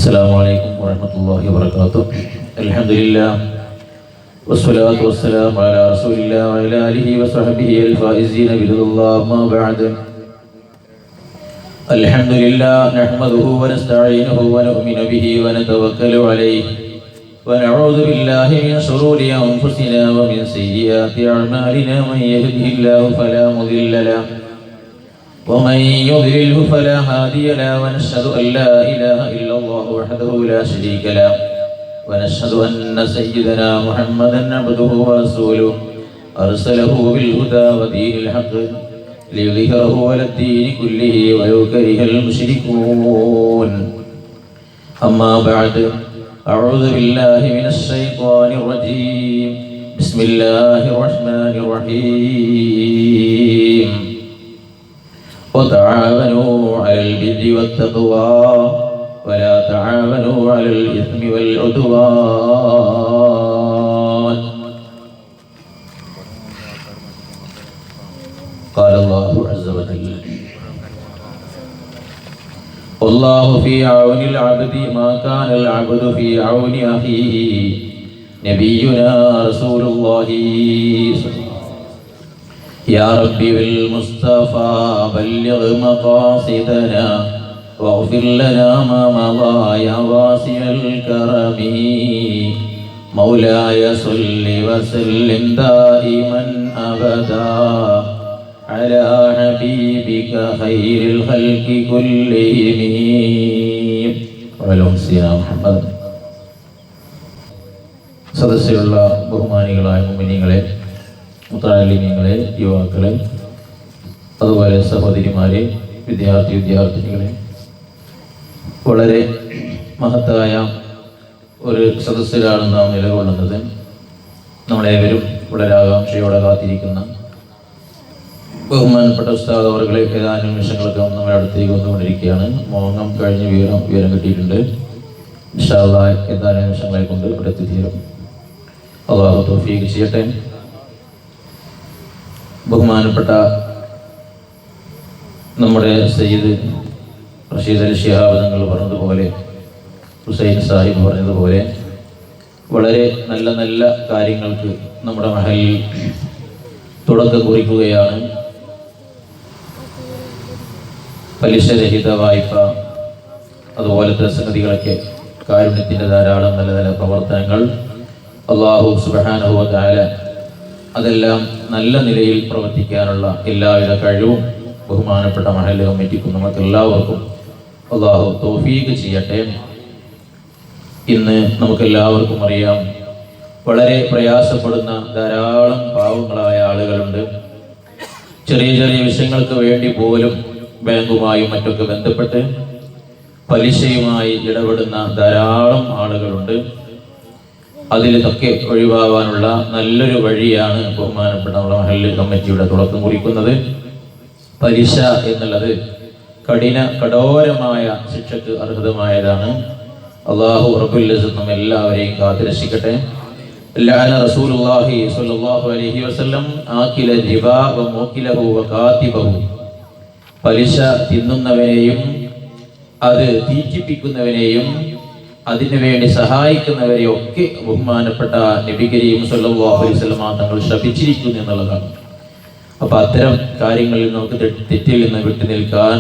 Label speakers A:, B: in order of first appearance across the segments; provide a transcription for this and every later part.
A: السلام عليكم ورحمة الله وبركاته. الحمد لله والصلاة والسلام على رسول الله وعلى آله وصحبه الفائزين برضا الله. ما بعد، الحمد لله نحمده ونستعينه ونؤمن به ونتوكل عليه ونعوذ بالله من شرور أنفسنا ومن سيئات أعمالنا. من يهده الله فلا مضل له ومن يضلله فلا هادي له، ونشهد أن لا إله إلا الله وحده لا شريك له، ونشهد أن سيدنا محمدا عبده ورسوله أرسله بالهدى ودين الحق ليظهره على الدين كله ولو كره المشركون. أما بعد، أعوذ بالله من الشيطان الرجيم. بسم الله الرحمن الرحيم. وتعاونوا على البر والتقوى ولا تعاونوا على الإثم والعدوان. قال الله عز وجل: والله في عون العبد ما كان العبد في عون أخيه. نبينا رسول الله يا ربي بالمصطفى بلغ مقاصدنا واغفر لنا ما مضى يا واسع الكرم. مولاي صل وسلم دائما أبدا على حبيبك خير الخلق كلهم وعلى سيدنا محمد. സദസ്സിലുള്ള ബഹുമാനികളായ മുഅ്മിനീങ്ങളെ, മുത്തഅല്ലിമീങ്ങളെ, യുവാക്കളെ, അതുപോലെ സഹോദരിമാരെ, വിദ്യാർത്ഥിനികളെ, വളരെ മഹത്തായ ഒരു സദസ്സിലാണ് നാം നിലകൊള്ളുന്നത്. നമ്മളേവരും വളരെ ആകാംക്ഷയോടെ കാത്തിരിക്കുന്ന ബഹുമാനപ്പെട്ട ഉസ്താദ് അവർകളെ ഏതാനും നിമിഷങ്ങളൊക്കെ നമ്മുടെ അടുത്തേക്ക് വന്നുകൊണ്ടിരിക്കുകയാണ്. മോങ്ങം കഴിഞ്ഞ് വിവരം കിട്ടിയിട്ടുണ്ട്. ഇൻഷാ അല്ലാഹ് ഏതാനും നിമിഷങ്ങളെ കൊണ്ട് ഇവിടെ എത്തിത്തീരും. അല്ലാഹു തൗഫീഖ് ചെയ്യട്ടെ. ബഹുമാനപ്പെട്ട നമ്മുടെ സയ്യിദ് റഷീദ് അലി ശിഹാബ് തങ്ങൾ പറഞ്ഞതുപോലെ, ഹുസൈൻ സാഹിബ് പറഞ്ഞതുപോലെ, വളരെ നല്ല നല്ല കാര്യങ്ങൾക്ക് നമ്മുടെ മഹലിൽ തുടക്കം കുറിക്കുകയാണ്. പലിശരഹിത വായ്പ, അതുപോലത്തെ സംഗതികളൊക്കെ, കാരുണ്യത്തിൻ്റെ ധാരാളം നല്ല നല്ല പ്രവർത്തനങ്ങൾ അല്ലാഹു സുബ്ഹാനഹു വ തആല അതെല്ലാം നല്ല നിലയിൽ പ്രവർത്തിക്കാനുള്ള എല്ലാവിധ കഴിവും ബഹുമാനപ്പെട്ട മഹല്ല് കമ്മിറ്റിക്കും നമുക്ക് എല്ലാവർക്കും അല്ലാഹു തൗഫീഖ് ചെയ്യട്ടെ. ഇന്ന് നമുക്കെല്ലാവർക്കും അറിയാം, വളരെ പ്രയാസപ്പെടുന്ന ധാരാളം പാവങ്ങളായ ആളുകളുണ്ട്. ചെറിയ ചെറിയ വിഷയങ്ങൾക്ക് വേണ്ടി പോലും ബാങ്കുമായും മറ്റൊക്കെ ബന്ധപ്പെട്ട് പലിശയുമായി ഇടപെടുന്ന ധാരാളം ആളുകളുണ്ട്. അതിലൊക്കെ ഒഴിവാകാനുള്ള നല്ലൊരു വഴിയാണ് ബഹുമാനപ്പെട്ട നമ്മുടെ മഹല്ല് കമ്മിറ്റിയുടെ തുടക്കം കുറിക്കുന്നത്. പലിശ എന്നുള്ളത് കഠോരമായ ശിക്ഷക്ക് അർഹതമായതാണ്. അല്ലാഹു റബ്ബുൽ ഇസ്സത്ത് നമ്മെല്ലാവരെയും കാത്തുരക്ഷിക്കട്ടെ. ലഅന റസൂലുള്ളാഹി സ്വല്ലല്ലാഹു അലൈഹി വസല്ലം ആകില റിബാ വ മൂകിലഹു വ കാതിബഹു. പലിശ തിന്നുന്നവനെയും അത് തീറ്റിപ്പിക്കുന്നവനെയും അതിനു വേണ്ടി സഹായിക്കുന്നവരെയും ഒക്കെ ബഹുമാനപ്പെട്ട നബി കരീം സ്വല്ലല്ലാഹു അലൈഹി വസല്ലം തങ്ങൾ ശപിച്ചിരിക്കുന്നു എന്നുള്ളതാണ്. അപ്പൊ അത്തരം കാര്യങ്ങളിൽ നമുക്ക് തെറ്റിൽ നിന്ന് വിട്ടു നിൽക്കാൻ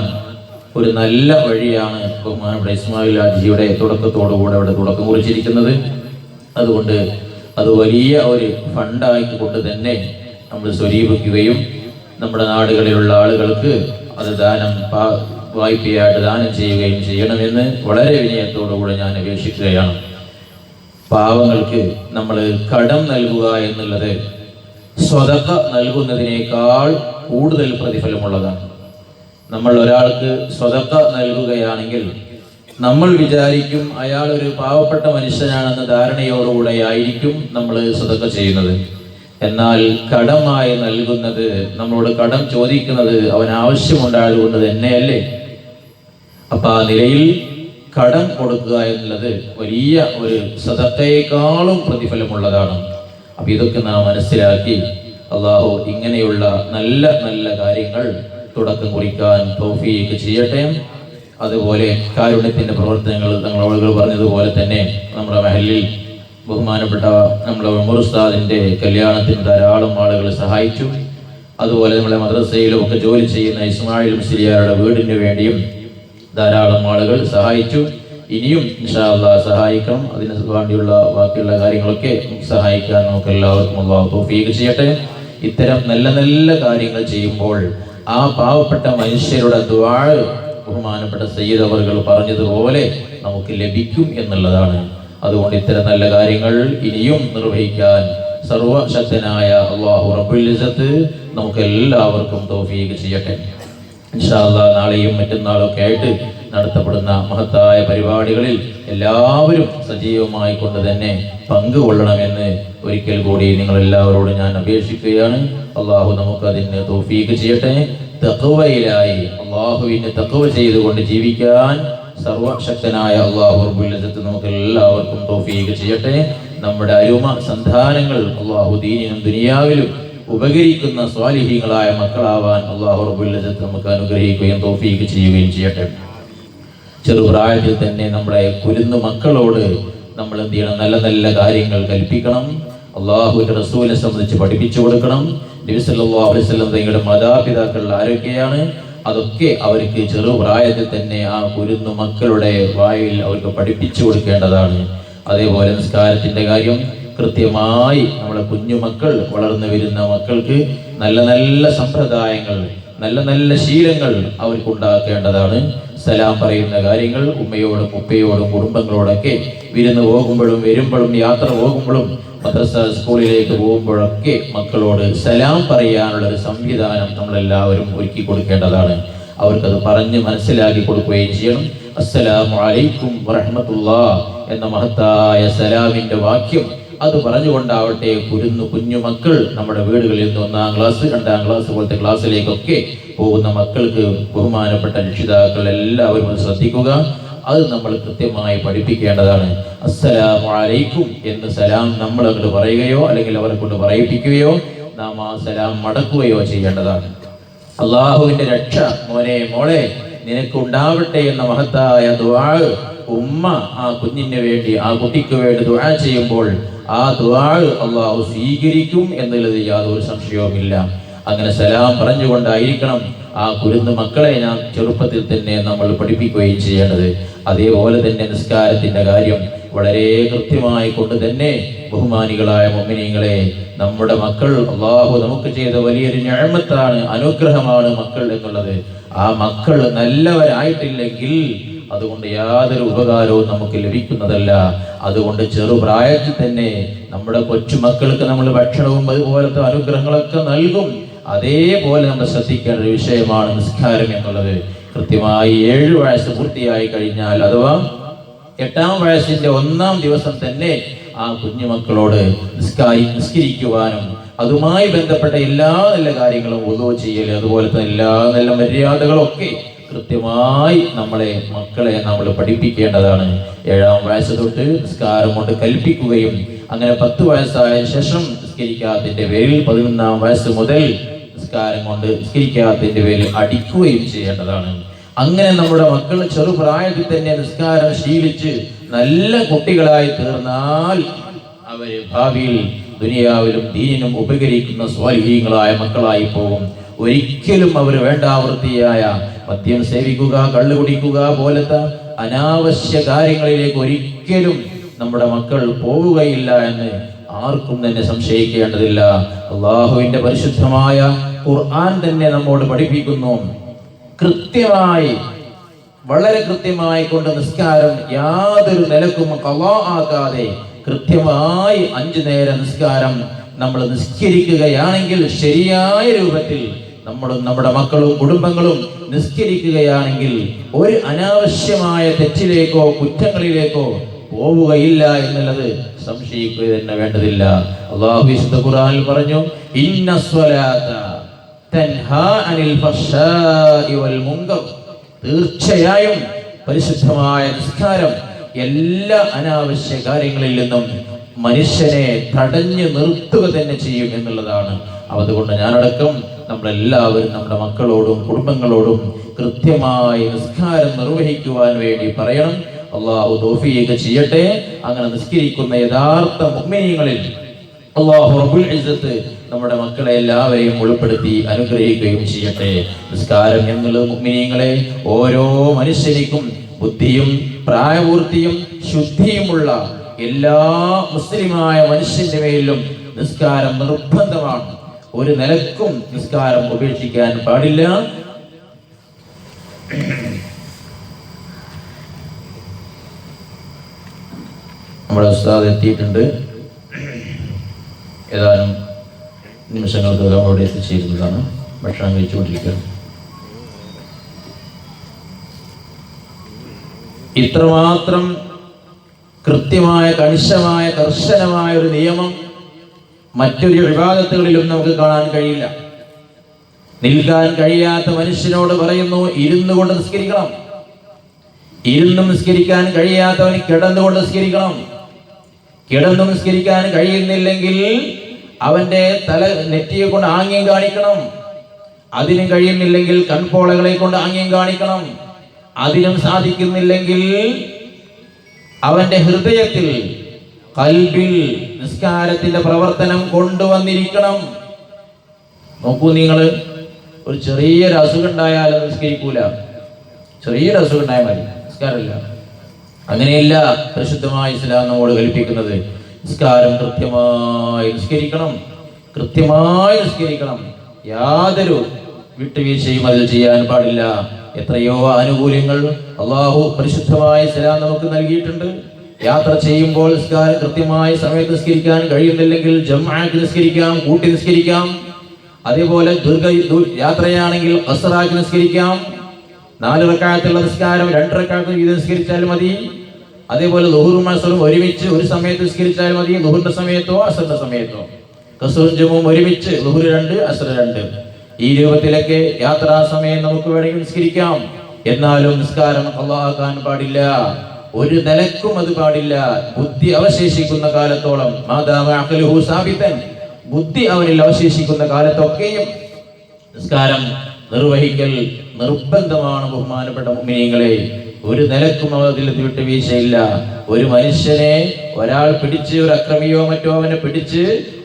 A: ഒരു നല്ല വഴിയാണ് ബഹുമാനപ്പെട്ട ഇസ്മായിൽ ഹാജിയുടെ തുടക്കത്തോടുകൂടെ അവിടെ തുടക്കം കുറിച്ചിരിക്കുന്നത്. അതുകൊണ്ട് അത് വലിയ ഒരു ഫണ്ടായിക്കൊണ്ട് തന്നെ നമ്മൾ സ്വരൂപിക്കുകയും നമ്മുടെ നാടുകളിലുള്ള ആളുകൾക്ക് അത് വായ്പയായിട്ട് ദാനം ചെയ്യുകയും ചെയ്യണമെന്ന് വളരെ വിനയത്തോടുകൂടെ ഞാൻ അപേക്ഷിക്കുകയാണ്. പാവങ്ങൾക്ക് നമ്മൾ കടം നൽകുക എന്നുള്ളത് സ്വതക്ക നൽകുന്നതിനേക്കാൾ കൂടുതൽ പ്രതിഫലമുള്ളതാണ്. നമ്മൾ ഒരാൾക്ക് സ്വതക്ക നൽകുകയാണെങ്കിൽ നമ്മൾ വിചാരിക്കും അയാൾ ഒരു പാവപ്പെട്ട മനുഷ്യനാണെന്ന ധാരണയോടുകൂടെ ആയിരിക്കും നമ്മൾ സ്വതക്ക ചെയ്യുന്നത്. എന്നാൽ കടമായി നൽകുന്നത്, നമ്മളോട് കടം ചോദിക്കുന്നത് അവൻ ആവശ്യമുണ്ടായതുകൊണ്ട് തന്നെയല്ലേ. അപ്പൊ ആ നിലയിൽ കടം കൊടുക്കുക എന്നുള്ളത് വലിയ ഒരു സദഖയേക്കാളും പ്രതിഫലമുള്ളതാണ്. അപ്പൊ ഇതൊക്കെ നാം മനസ്സിലാക്കി അല്ലാഹു ഇങ്ങനെയുള്ള നല്ല നല്ല കാര്യങ്ങൾ തുടക്കം കുറിക്കാൻ തൗഫീഖ് ചെയ്യട്ടെ. അതുപോലെ കാരുണ്യത്തിൻ്റെ പ്രവർത്തനങ്ങൾ ആളുകൾ പറഞ്ഞതുപോലെ തന്നെ നമ്മുടെ മഹലിൽ ബഹുമാനപ്പെട്ട നമ്മുടെ ഉമർ ഉസ്താദിൻ്റെ കല്യാണത്തിന് ധാരാളം ആളുകൾ സഹായിച്ചു. അതുപോലെ നമ്മുടെ മദ്രസയിലും ഒക്കെ ജോലി ചെയ്യുന്ന ഇസ്മായിൽ മുസ്ലിയാരുടെ വീടിന് വേണ്ടിയും ധാരാളം ആളുകൾ സഹായിച്ചു. ഇനിയും ഇൻഷാ അല്ലാഹ് സഹായിക്കണം. അതിന് വേണ്ടിയുള്ള ബാക്കിയുള്ള കാര്യങ്ങളൊക്കെ സഹായിക്കാൻ നമുക്ക് എല്ലാവർക്കും അല്ലാഹു തൗഫീഖ് ചെയ്യട്ടെ. ഇത്തരം നല്ല നല്ല കാര്യങ്ങൾ ചെയ്യുമ്പോൾ ആ പാവപ്പെട്ട മനുഷ്യരുടെ ദുആ ബഹുമാനപ്പെട്ട സയ്യിദ് അവറുകൾ പറഞ്ഞതുപോലെ നമുക്ക് ലഭിക്കും എന്നുള്ളതാണ്. അതുകൊണ്ട് ഇത്തരം നല്ല കാര്യങ്ങൾ ഇനിയും നിർവഹിക്കാൻ സർവശക്തനായ അല്ലാഹു റബ്ബുൽ ഇസ്സത്ത് നമുക്ക് എല്ലാവർക്കും തൗഫീഖ് ചെയ്യട്ടെ. ഇൻഷാ അല്ലാഹ് നാളെയും മറ്റന്നാളൊക്കെ ആയിട്ട് നടത്തപ്പെടുന്ന മഹത്തായ പരിപാടികളിൽ എല്ലാവരും സജീവമായി കൊണ്ട് തന്നെ പങ്കുകൊള്ളണമെന്ന് ഒരിക്കൽ കൂടി നിങ്ങളെല്ലാവരോടും ഞാൻ അപേക്ഷിക്കുകയാണ്. അള്ളാഹു നമുക്കതിന് തൗഫീഖ് ചെയ്യട്ടെ. തഖ്വയിലായി അള്ളാഹുവിനെ തഖ്വ ചെയ്തുകൊണ്ട് ജീവിക്കാൻ സർവശക്തനായ അല്ലാഹു റബ്ബുൽ ഇസ്സത്ത് നമുക്ക് എല്ലാവർക്കും തൗഫീഖ് ചെയ്യട്ടെ. നമ്മുടെ അരുമ സന്താനങ്ങൾ അള്ളാഹു ദീനിനും ദുനിയാവിലും ഉപകരിക്കുന്ന സ്വാലിഹീങ്ങളായ മക്കളാവാൻ അല്ലാഹു റബ്ബുൽ ഇസ്സത്ത് നമുക്ക് അനുഗ്രഹിക്കുകയും തൗഫീഖ് ചെയ്യുകയും ചെയ്യട്ടെ. ചെറുപ്രായത്തിൽ തന്നെ നമ്മുടെ കുരുന്നു മക്കളോട് നമ്മൾ എന്ത് ചെയ്യണം? നല്ല നല്ല കാര്യങ്ങൾ കൽപ്പിക്കണം. അള്ളാഹുവിന്റെ റസൂലിനെ സംബന്ധിച്ച് പഠിപ്പിച്ചു കൊടുക്കണം. നബി സല്ലല്ലാഹു അലൈഹി വസല്ലം തങ്ങളുടെ മാതാപിതാക്കൾ ആരൊക്കെയാണ്, അതൊക്കെ അവർക്ക് ചെറുപ്രായത്തിൽ തന്നെ ആ കുരുന്നു മക്കളുടെ വായിൽ അവർക്ക് പഠിപ്പിച്ചു കൊടുക്കേണ്ടതാണ്. അതേപോലെ നിസ്കാരത്തിന്റെ കാര്യം കൃത്യമായി നമ്മളെ കുഞ്ഞുമക്കൾ വളർന്നു വരുന്ന മക്കൾക്ക് നല്ല നല്ല സമ്പ്രദായങ്ങൾ, നല്ല നല്ല ശീലങ്ങൾ അവർക്ക് ഉണ്ടാക്കേണ്ടതാണ്. സലാം പറയുന്ന കാര്യങ്ങൾ ഉമ്മയോടും ഉപ്പയോടും കുടുംബങ്ങളോടൊക്കെ വിരുന്ന് പോകുമ്പോഴും വരുമ്പോഴും യാത്ര പോകുമ്പോഴും മദ്രസ സ്കൂളിലേക്ക് പോകുമ്പോഴൊക്കെ മക്കളോട് സലാം പറയാനുള്ള ഒരു സംവിധാനം നമ്മളെല്ലാവരും ഒരുക്കി കൊടുക്കേണ്ടതാണ്. അവർക്കത് പറഞ്ഞ് മനസ്സിലാക്കി കൊടുക്കുകയും ചെയ്യണം. അസ്സലാമു അലൈക്കും വറഹ്മത്തുള്ളാഹ് എന്ന മഹത്തായ സലാമിന്റെ വാക്യം അത് പറഞ്ഞുകൊണ്ടാവട്ടെ കുഞ്ഞു മക്കൾ നമ്മുടെ വീടുകളിൽ നിന്ന് 1-ാം ക്ലാസ് 2-ാം ക്ലാസ് പോലത്തെ ക്ലാസ്സിലേക്കൊക്കെ പോകുന്ന മക്കൾക്ക് ബഹുമാനപ്പെട്ട രക്ഷിതാക്കൾ എല്ലാവരും അത് ശ്രദ്ധിക്കുക. അത് നമ്മൾ കൃത്യമായി പഠിപ്പിക്കേണ്ടതാണ്. അസ്സലാമു അലൈക്കും എന്ന് സലാം നമ്മൾ അങ്ങോട്ട് പറയുകയോ അല്ലെങ്കിൽ അവരെ കൊണ്ട് പറയിപ്പിക്കുകയോ നാം ആ സലാം മടക്കുകയോ ചെയ്യേണ്ടതാണ്. അള്ളാഹുവിന്റെ രക്ഷ മോനെ മോളെ നിനക്കുണ്ടാവട്ടെ എന്ന മഹത്തായ ദുആ ഉമ്മ ആ കുഞ്ഞിന് വേണ്ടി ആ കുട്ടിക്ക് വേണ്ടി ദുആ ചെയ്യുമ്പോൾ ആ ദുആ അള്ളാഹു സ്വീകരിക്കും എന്നുള്ളത് യാതൊരു സംശയവുമില്ല. അങ്ങനെ സലാം പറഞ്ഞുകൊണ്ടായിരിക്കണം ആ കുരുന്നു മക്കളെ നാം ചെറുപ്പത്തിൽ തന്നെ നമ്മൾ പഠിപ്പിക്കുകയും ചെയ്യേണ്ടത്. അതേപോലെ തന്നെ നിസ്കാരത്തിന്റെ കാര്യം വളരെ കൃത്യമായി കൊണ്ട് തന്നെ ബഹുമാനികളായ മുഅ്മിനീങ്ങളെ നമ്മുടെ മക്കൾ അള്ളാഹു നമുക്ക് ചെയ്ത വലിയൊരു നിഅമത്താണ്, അനുഗ്രഹമാണ് മക്കൾ എന്നുള്ളത്. ആ മക്കൾ നല്ലവരായിട്ടില്ലെങ്കിൽ അതുകൊണ്ട് യാതൊരു ഉപകാരവും നമുക്ക് ലഭിക്കുന്നതല്ല. അതുകൊണ്ട് ചെറുപ്രായത്തിൽ തന്നെ നമ്മുടെ കൊച്ചുമക്കൾക്ക് നമ്മൾ ഭക്ഷണവും അതുപോലത്തെ അനുഗ്രഹങ്ങളൊക്കെ നൽകും. അതേപോലെ നമ്മൾ ശ്രദ്ധിക്കേണ്ട ഒരു വിഷയമാണ് നിസ്കാരം എന്നുള്ളത്. കൃത്യമായി 7 വയസ്സ് പൂർത്തിയായി കഴിഞ്ഞാൽ അഥവാ 8-ാം വയസ്സിന്റെ 1-ാം ദിവസം തന്നെ ആ കുഞ്ഞുമക്കളോട് നിസ്കരിക്കുവാനും അതുമായി ബന്ധപ്പെട്ട എല്ലാ നല്ല കാര്യങ്ങളും വുളൂ ചെയ്യൽ അതുപോലത്തെ എല്ലാ നല്ല മര്യാദകളൊക്കെ കൃത്യമായി മക്കളെ നമ്മൾ പഠിപ്പിക്കേണ്ടതാണ്. 7-ാം വയസ്സ് തൊട്ട് നിസ്കാരം കൊണ്ട് കൽപ്പിക്കുകയും അങ്ങനെ 10 വയസ്സായ ശേഷം നിസ്കരിക്കാത്തതിന്റെ പേരിൽ 11-ാം വയസ്സ് മുതൽ നിസ്കാരം കൊണ്ട് നിസ്കരിക്കാത്തതിന്റെ പേരിൽ അടിക്കുകയും ചെയ്യേണ്ടതാണ്. അങ്ങനെ നമ്മുടെ മക്കൾ ചെറുപ്രായത്തിൽ തന്നെ നിസ്കാരം ശീലിച്ച് നല്ല കുട്ടികളായി തീർന്നാൽ അവര് ഭാവിയിൽ ദുനിയാവിലും ദീനിനും ഉപകരിക്കുന്ന സ്വാലിഹീങ്ങളായ മക്കളായി പോകും. ഒരിക്കലും അവർ വേണ്ടാവൃത്തിയായ മദ്യം സേവിക്കുക, കള്ളു കുടിക്കുക പോലത്തെ അനാവശ്യ കാര്യങ്ങളിലേക്ക് ഒരിക്കലും നമ്മുടെ മക്കൾ പോവുകയില്ല എന്ന് ആർക്കും തന്നെ സംശയിക്കേണ്ടതില്ല. അള്ളാഹുവിന്റെ പരിശുദ്ധമായ ഖുർആൻ തന്നെ നമ്മോട് പഠിപ്പിക്കുന്നു. കൃത്യമായി വളരെ കൃത്യമായി കൊണ്ട് നിസ്കാരം യാതൊരു നിലക്കും ഖളാ ആക്കാതെ കൃത്യമായി 5 നേര നിസ്കാരം നമ്മൾ നിസ്കരിക്കുകയാണെങ്കിൽ ശരിയായ രൂപത്തിൽ നമ്മളും നമ്മുടെ മക്കളും കുടുംബങ്ങളും നിസ്കരിക്കുകയാണെങ്കിൽ ഒരു അനാവശ്യമായ തെറ്റിലേക്കോ കുറ്റങ്ങളിലേക്കോ പോവുകയില്ല എന്നുള്ളത് സംശയിക്കുക തന്നെ വേണ്ടതില്ല. അല്ലാഹു വിശുദ്ധ ഖുർആനിൽ പറഞ്ഞു, ഇന്ന സ്വലാത്ത തൻഹാ അനിൽ ഫഹ്ശാഇ വൽ മുൻകർ. തീർച്ചയായും പരിശുദ്ധമായ നിസ്കാരം എല്ലാ അനാവശ്യ കാര്യങ്ങളിൽ നിന്നും മനുഷ്യനെ തടഞ്ഞു നിർത്തുക തന്നെ ചെയ്യും എന്നുള്ളതാണ്. അതുകൊണ്ട് ഞാനടക്കം നമ്മളെല്ലാവരും നമ്മുടെ മക്കളോടും കുടുംബങ്ങളോടും കൃത്യമായി നിസ്കാരം നിർവഹിക്കുവാൻ വേണ്ടി പറയണം. അള്ളാഹു തൗഫീഖ് ചെയ്യട്ടെ. അങ്ങനെ നിസ്കരിക്കുന്ന യഥാർത്ഥ മുഅ്മിനീങ്ങളിൽ അള്ളാഹു റബ്ബുൽ ഇസ്സത്ത് നമ്മുടെ മക്കളെ എല്ലാവരെയും ഉൾപ്പെടുത്തി അനുഗ്രഹിക്കുകയും ചെയ്യട്ടെ. നിസ്കാരം എന്നുള്ളത് മുഅ്മിനീങ്ങളെ ഓരോ മനുഷ്യനിക്കും ബുദ്ധിയും പ്രായപൂർത്തിയും ശുദ്ധിയുമുള്ള എല്ലാ മുസ്ലിമായ മനുഷ്യന്റെ മേലും നിസ്കാരം നിർബന്ധമാണ്. ഒരു നിലക്കും നിസ്കാരം ഉപേക്ഷിക്കാൻ പാടില്ല. നമ്മുടെ ഉസ്താദ് എത്തിയിട്ടുണ്ട്. ഏതാനും നിമിഷങ്ങൾക്ക് അവിടെ എത്തിച്ചേരുന്നതാണ്. ഭക്ഷണം കഴിച്ചുകൊണ്ടിരിക്കുക. ഇത്രമാത്രം കൃത്യമായ കണിശമായ കർശനമായ ഒരു നിയമം മറ്റൊരു ഇബാദത്തുകളിലും നമുക്ക് കാണാൻ കഴിയില്ല. നിൽക്കാൻ കഴിയാത്ത മനുഷ്യനോട് പറയുന്നു ഇരുന്നു കൊണ്ട് നിസ്കരിക്കണം. ഇരുന്നും നിസ്കരിക്കാൻ കഴിയാത്തവന് കിടന്നുകൊണ്ട് നിസ്കരിക്കണം. കിടന്നു നിസ്കരിക്കാൻ കഴിയുന്നില്ലെങ്കിൽ അവന്റെ തല നെറ്റിയെ കൊണ്ട് ആംഗ്യം കാണിക്കണം. അതിനും കഴിയുന്നില്ലെങ്കിൽ കൺപോളകളെ കൊണ്ട് ആംഗ്യം കാണിക്കണം. അതിനും സാധിക്കുന്നില്ലെങ്കിൽ അവന്റെ ഹൃദയത്തിൽ ഖൽബിൽ നിസ്കാരത്തിന്റെ പ്രവർത്തനം കൊണ്ടുവന്നിരിക്കണം. നോക്കൂ, നിങ്ങൾ ഒരു ചെറിയൊരു അസുഖം ഉണ്ടായാലും നിസ്കരിക്കൂല. ചെറിയൊരു അസുഖം ഉണ്ടായാൽ മതി, നിസ്കാരമില്ല. അങ്ങനെയല്ല പരിശുദ്ധമായ ഇസ്ലാം നമ്മോട് കൽപ്പിക്കുന്നത്. നിസ്കാരം കൃത്യമായി നിസ്കരിക്കണം, കൃത്യമായി നിസ്കരിക്കണം. യാതൊരു വിട്ടുവീഴ്ചയും അതിൽ ചെയ്യാൻ പാടില്ല. എത്രയോ ആനുകൂല്യങ്ങൾ അള്ളാഹു പരിശുദ്ധമായ ഇസ്ലാം നമുക്ക് നൽകിയിട്ടുണ്ട്. യാത്ര ചെയ്യുമ്പോൾ നിസ്കാരം കൃത്യമായി സമയത്ത് നിസ്കരിക്കാൻ കഴിയുന്നില്ലെങ്കിൽ ജംആക്ക് നിസ്കരിക്കാം, കൂട്ടി നിസ്കരിക്കാം. അതേപോലെ യാത്രയാണെങ്കിൽ ഖസ്റാക്കി നിസ്കരിക്കാം. 4 റക്അത്തുള്ള നിസ്കാരം 2 റക്അത്ത് വീതം നിസ്കരിച്ചാൽ മതി. അതേപോലെ ളുഹറും അസ്റും ഒരുമിച്ച് ഒരു സമയത്ത് നിസ്കരിച്ചാൽ മതി. ളുഹറിന്റെ സമയത്തോ അസ്റിന്റെ സമയത്തോ. ഖസ്റും ജമുഉം ഒരുമിച്ച് ളുഹർ 2 അസ്ർ 2. ഈ രൂപത്തിലൊക്കെ യാത്രാ സമയം നമുക്ക് വേണമെങ്കിൽ നിസ്കരിക്കാം. എന്നാലും നിസ്കാരം ഖളാഅക്കാൻ പാടില്ല. ഒരു നിലക്കും അത് പാടില്ല. ബുദ്ധി അവശേഷിക്കുന്ന കാലത്തോളം, മാദാമ അഖ്ലുഹു സാബിതൻ, ബുദ്ധി അവനിൽ അവശേഷിക്കുന്ന കാലത്തൊക്കെയും നിസ്കാരം നിർവഹിക്കൽ നിർബന്ധമാണ്. ബഹുമാനപ്പെട്ട മുഅ്മിനീങ്ങളെ, ഒരു നിലക്കും അതിൽ വിട്ടുവീഴ്ചയില്ല. ഒരു മനുഷ്യനെ ഒരാൾ പിടിച്ച്, ഒരു അക്രമിയോ മറ്റോ അവനെ പിടിച്ച്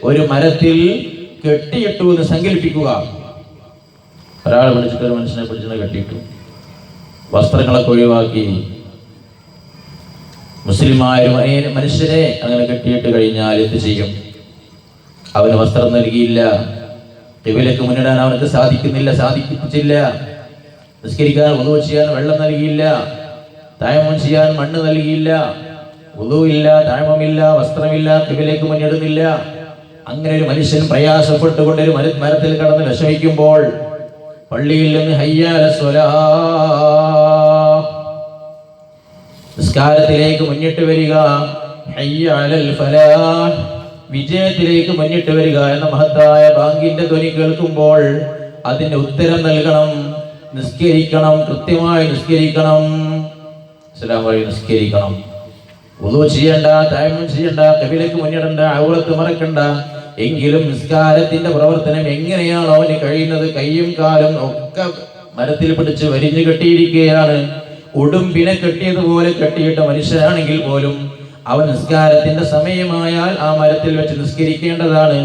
A: ഒരു മരത്തിൽ കെട്ടിയിട്ടു എന്ന് സങ്കല്പിക്കുക. ഒരാൾ പിടിച്ചിട്ട് ഒരു മനുഷ്യനെ പിടിച്ചിട്ട് കെട്ടിയിട്ടു, വസ്ത്രങ്ങളൊക്കെ ഒഴിവാക്കി. മുസ്ലിമായ ഒരു മനുഷ്യനെ അങ്ങനെ കെട്ടിയിട്ട് കഴിഞ്ഞാൽ എന്ത് ചെയ്യും? അവന് വസ്ത്രം നൽകിയില്ല, ഖിബലക്ക് മുന്നിടാൻ അവനക്ക് സാധിപ്പിച്ചില്ല, നിസ്കരിക്കാൻ വുളൂ ചെയ്യാൻ വെള്ളം നൽകിയില്ല, തയമ്മം ചെയ്യാൻ മണ്ണ് നൽകിയില്ല, വുളൂ ഇല്ല, തയമ്മമില്ല, വസ്ത്രമില്ല, ഖിബലക്ക് മുന്നിടുന്നില്ല. അങ്ങനെ ഒരു മനുഷ്യൻ പ്രയാസപ്പെട്ടുകൊണ്ട് ഒരു മരത്തിൽ കടന്ന് വിഷമിക്കുമ്പോൾ പള്ളിയിൽ നിന്ന് ഹയ്യ അലൽ സ്വലാഹ്, നിസ്കാരത്തിലേക്ക് മുന്നിട്ട് വരിക, ഹയ്യ അലൽ ഫലാഹ്, വിജയത്തിലേക്ക് മുന്നിട്ട് വരിക എന്ന മഹത്തായ ബാങ്കിന്റെ ധ്വനി കേൾക്കുമ്പോൾ അതിന് ഉത്തരം നൽകണം. നിസ്കരിക്കണം, കൃത്യമായി നിസ്കരിക്കണം, ഇസ്ലാം വഴി നിസ്കരിക്കണം. വുളൂ ചെയ്യണ്ട, തയമ്മം ചെയ്യണ്ട, ഖിബലക്ക് മുന്നിടണ്ട, ഔറത്ത് മറക്കണ്ട. എങ്കിലും നിസ്കാരത്തിന്റെ പ്രവർത്തനം എങ്ങനെയാണോ അവന് കഴിയുന്നത്, കൈയും കാലും ഒക്കെ മരത്തിൽ പിടിച്ച് വരിഞ്ഞു കെട്ടിയിരിക്കുകയാണ്. ഉടുമ്പിനെ കെട്ടിയതുപോലെ കെട്ടിയിട്ട മനുഷ്യനാണെങ്കിൽ പോലും അവൻ നിസ്കാരത്തിന്റെ സമയമായാൽ ആ മരത്തിൽ വെച്ച് നിസ്കരിക്കേണ്ടതാണ്.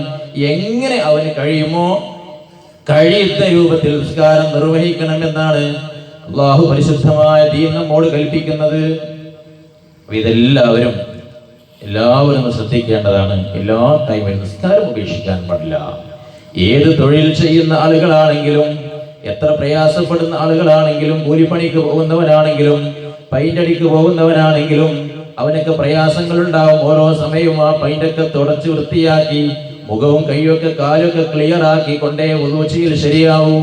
A: എങ്ങനെ അവന് കഴിയുമോ കഴിയുന്ന രൂപത്തിൽ നിസ്കാരം നിർവഹിക്കണമെന്നാണ് അല്ലാഹു പരിശുദ്ധമായ ദീൻ നമ്മോട് കൽപ്പിക്കുന്നത്. ഇതെല്ലാവരും ശ്രദ്ധിക്കേണ്ടതാണ്. എല്ലാ ടൈമിലും നിസ്കാരം ഉപേക്ഷിക്കാൻ പാടില്ല. ഏത് തൊഴിൽ ചെയ്യുന്ന ആളുകളാണെങ്കിലും, എത്ര പ്രയാസപ്പെടുന്ന ആളുകളാണെങ്കിലും, കൂലിപ്പണിക്ക് പോകുന്നവനാണെങ്കിലും, പൈൻ്റടിക്ക് പോകുന്നവനാണെങ്കിലും, അവനൊക്കെ പ്രയാസങ്ങൾ ഉണ്ടാവും. ഓരോ സമയവും ആ പൈൻ്റൊക്കെ തുടച്ച് വൃത്തിയാക്കി മുഖവും കൈയൊക്കെ കാലൊക്കെ ക്ലിയർ ആക്കി കൊണ്ടേ വുളൂ ചെയ്യൽ ശരിയാവൂ.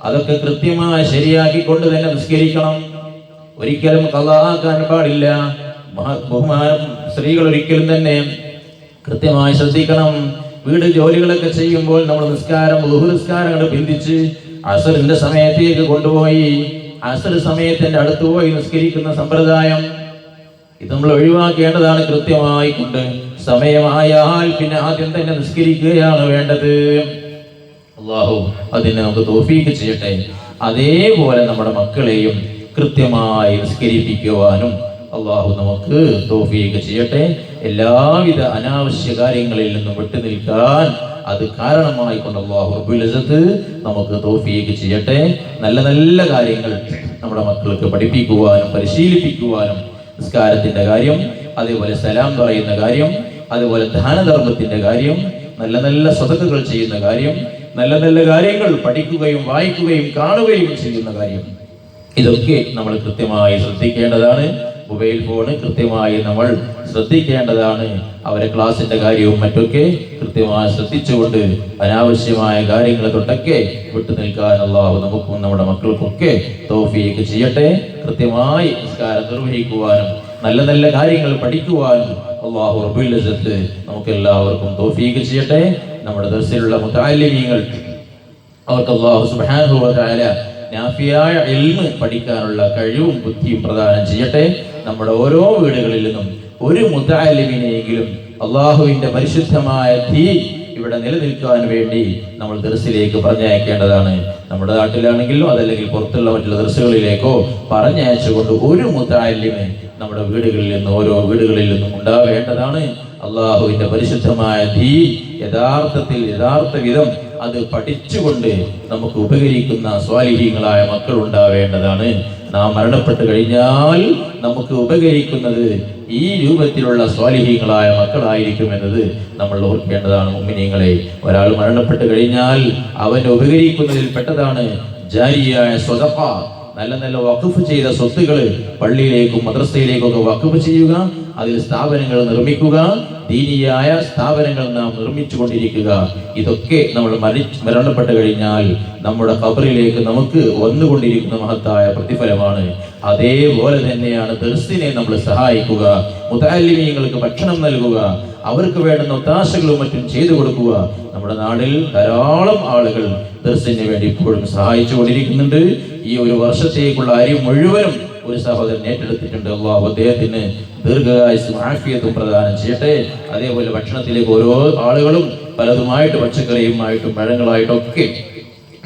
A: അതൊക്കെ കൃത്യമായി ശരിയാക്കിക്കൊണ്ട് തന്നെ നിസ്കരിക്കണം. ഒരിക്കലും ഖളാഅക്കാൻ പാടില്ല. സ്ത്രീകൾ ഒരിക്കലും തന്നെ കൃത്യമായി ശ്രദ്ധിക്കണം. വീട് ജോലികളൊക്കെ ചെയ്യുമ്പോൾ നമ്മൾ നിസ്കാരം, ളുഹർ നിസ്കാരങ്ങൾ ബന്ധിച്ച് അസ്റിന്റെ സമയത്തേക്ക് കൊണ്ടുപോയി അസ്ർ സമയത്തിന്റെ അടുത്ത് പോയി നിസ്കരിക്കുന്ന സമ്പ്രദായം ഇത് നമ്മൾ ഒഴിവാക്കേണ്ടതാണ്. കൃത്യമായി കൊണ്ട് സമയമായാൽ പിന്നെ ആദ്യം തന്നെ നിസ്കരിക്കുകയാണ് വേണ്ടത്. അല്ലാഹു അതിനെ നമുക്ക് തൗഫീഖ് ചെയ്യട്ടെ. അതേപോലെ നമ്മുടെ മക്കളെയും കൃത്യമായി നിസ്കരിപ്പിക്കുവാനും അള്ളാഹു നമുക്ക് തൗഫീഖ് ചെയ്യട്ടെ. എല്ലാവിധ അനാവശ്യ കാര്യങ്ങളിൽ നിന്നും വിട്ടുനിൽക്കാൻ അത് കാരണമായി കൊണ്ട് അല്ലാഹു റബ്ബുൽ ഇസ്സത്ത് നമുക്ക് തൗഫീഖ് ചെയ്യട്ടെ. നല്ല നല്ല കാര്യങ്ങൾ നമ്മുടെ മക്കൾക്ക് പഠിപ്പിക്കുവാനും പരിശീലിപ്പിക്കുവാനും, നിസ്കാരത്തിന്റെ കാര്യം, അതേപോലെ സലാം പറയുന്ന കാര്യം, അതുപോലെ ദാനധർമ്മത്തിന്റെ കാര്യം, നല്ല നല്ല സ്വതക്കകൾ ചെയ്യുന്ന കാര്യം, നല്ല നല്ല കാര്യങ്ങൾ പഠിക്കുകയും വായിക്കുകയും കാണുകയും ചെയ്യുന്ന കാര്യം, ഇതൊക്കെ നമ്മൾ കൃത്യമായി ശ്രദ്ധിക്കേണ്ടതാണ്. മൊബൈൽ ഫോണ് കൃത്യമായി നമ്മൾ ശ്രദ്ധിക്കേണ്ടതാണ്. അവരെ ക്ലാസിന്റെ കാര്യവും മറ്റൊക്കെ കൃത്യമായി ശ്രദ്ധിച്ചുകൊണ്ട് അനാവശ്യമായ കാര്യങ്ങൾ തൊട്ടൊക്കെ വിട്ടുനിൽക്കാൻ അല്ലാഹു നമുക്കും നമ്മുടെ മക്കൾക്കൊക്കെ തൗഫീഖ് ചെയ്യട്ടെ. കൃത്യമായി നിസ്കാരം നിർവഹിക്കുവാനും നല്ല നല്ല കാര്യങ്ങൾ പഠിക്കുവാനും അല്ലാഹു റബ്ബുൽ ഇസ്സത്ത് നമുക്ക് എല്ലാവർക്കും തൗഫീഖ് ചെയ്യട്ടെ. നമ്മുടെ ദർസിലുള്ള മുതഅല്ലിമീങ്ങൾ അവർക്ക് അല്ലാഹു സുബ്ഹാനഹു വ തആല നാഫിയായ ഇൽമ് പഠിക്കാനുള്ള കഴിവും ബുദ്ധിയും പ്രദാനം ചെയ്യട്ടെ. നമ്മുടെ ഓരോ വീടുകളിൽ നിന്നും ഒരു മുതഅല്ലിമിനെയെങ്കിലും അള്ളാഹുവിന്റെ പരിശുദ്ധമായ ദീൻ ഇവിടെ നിലനിൽക്കാൻ വേണ്ടി നമ്മൾ ദർസിലേക്ക് പറഞ്ഞയക്കേണ്ടതാണ്. നമ്മുടെ നാട്ടിലാണെങ്കിലും അതല്ലെങ്കിൽ പുറത്തുള്ള മറ്റുള്ള ദർസുകളിലേക്കോ പറഞ്ഞയച്ചുകൊണ്ട് ഒരു മുതഅല്ലിമ് നമ്മുടെ വീടുകളിൽ നിന്ന് ഓരോ വീടുകളിൽ നിന്നും ഉണ്ടാവേണ്ടതാണ്. അള്ളാഹുവിന്റെ പരിശുദ്ധമായ ദീൻ യഥാർത്ഥ വിധം അത് പഠിച്ചുകൊണ്ട് നമുക്ക് ഉപകരിക്കുന്ന സ്വാലിഹീങ്ങളായ മക്കൾ ഉണ്ടാവേണ്ടതാണ്. നാം മരണപ്പെട്ടു കഴിഞ്ഞാൽ നമുക്ക് ഉപകരിക്കുന്നത് ഈ രൂപത്തിലുള്ള സ്വാലിഹീങ്ങളായ മക്കളായിരിക്കുമെന്നത് നമ്മൾ ഓർക്കേണ്ടതാണ്. മുഅ്മിനീങ്ങളെ, ഒരാൾ മരണപ്പെട്ടു കഴിഞ്ഞാൽ അവന് ഉപകരിക്കുന്നതിൽ പെട്ടതാണ് ജാരിയായ സ്വതഖ, നല്ല നല്ല വഖഫ് ചെയ്ത സ്വത്തുകൾ പള്ളിയിലേക്കും മദ്രസയിലേക്കൊക്കെ വഖഫ് ചെയ്യുക, അതിൽ സ്ഥാപനങ്ങൾ നിർമ്മിക്കുക, ദീനിയായ സ്ഥാപനങ്ങൾ നാം നിർമ്മിച്ചു കൊണ്ടിരിക്കുക. ഇതൊക്കെ നമ്മൾ മരണപ്പെട്ടു കഴിഞ്ഞാൽ നമ്മുടെ ഖബറിലേക്ക് നമുക്ക് വന്നുകൊണ്ടിരിക്കുന്ന മഹത്തായ പ്രതിഫലമാണ്. അതേപോലെ തന്നെയാണ് ദർസിനെ നമ്മൾ സഹായിക്കുക, മുതഅല്ലിമീങ്ങൾക്ക് ഭക്ഷണം നൽകുക, അവർക്ക് വേണ്ടുന്ന ഒത്താശകളും മറ്റും ചെയ്തു കൊടുക്കുക. നമ്മുടെ നാട്ടിൽ ധാരാളം ആളുകൾ ദർസിന് വേണ്ടി ഇപ്പോഴും സഹായിച്ചു കൊണ്ടിരിക്കുന്നുണ്ട്. ഈ ഒരു വർഷത്തേക്കുള്ള അരി മുഴുവനും ഒരു സഹോദരൻ ഏറ്റെടുത്തിട്ടുണ്ട്. അല്ലാഹു അദ്ദേഹത്തിന് ദീർഘായുസ്സും ആഫിയത്തും പ്രദാനം ചെയ്യട്ടെ. അതേപോലെ ഭക്ഷണത്തിലേക്ക് ഓരോ ആളുകളും പലതുമായിട്ട് പച്ചക്കറിയുമായിട്ടും പഴങ്ങളായിട്ടും ഒക്കെ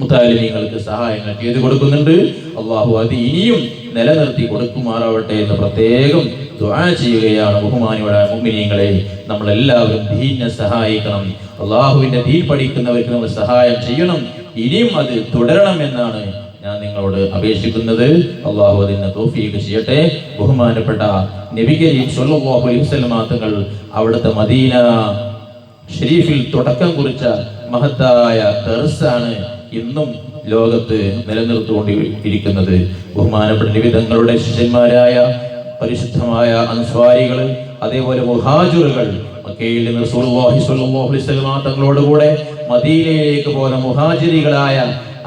A: മുതഅല്ലിമീങ്ങൾക്ക് സഹായങ്ങൾ ചെയ്തു കൊടുക്കുന്നുണ്ട്. അല്ലാഹു അത് ഇനിയും നിലനിർത്തി കൊടുക്കുമാറാവട്ടെ എന്ന് പ്രത്യേകം ദുആ ചെയ്യുകയാണ്. ബഹുമാനികളായ മുഅ്മിനീങ്ങളെ, നമ്മളെല്ലാവരും ദീനിനെ സഹായിക്കണം. അല്ലാഹുവിന്റെ ദീൻ പഠിക്കുന്നവർക്ക് നമ്മൾ സഹായം ചെയ്യണം. ഇനിയും അത് തുടരണം എന്നാണ് ഞാൻ നിങ്ങളോട് അപേക്ഷിക്കുന്നത്. അല്ലാഹു അതിന് തൗഫീഖ് ചെയ്യട്ടെ. ബഹുമാനപ്പെട്ട നബി കരീം സ്വല്ലല്ലാഹു അലൈഹി വസല്ലം തങ്ങൾ അവിടുത്തെ മദീന ഷരീഫിൽ തുടക്കം കുറിച്ച മഹത്തായ ദർസാണ് ഇന്നും ലോകത്ത് നിലനിർത്തിക്കൊണ്ടിരിക്കുന്നത്. ബഹുമാനപ്പെട്ട നബി തങ്ങളുടെ ശിഷ്യന്മാരായ പരിശുദ്ധമായ അൻസ്വാരികൾ, അതേപോലെ മുഹാജിറുകൾ, മക്കയിൽ നിന്ന് റസൂലുള്ളാഹി സ്വല്ലല്ലാഹു അലൈഹി വസല്ലം തങ്ങളോട് കൂടെ മദീനയിലേക്ക് പോയ മുഹാജിറുകളായ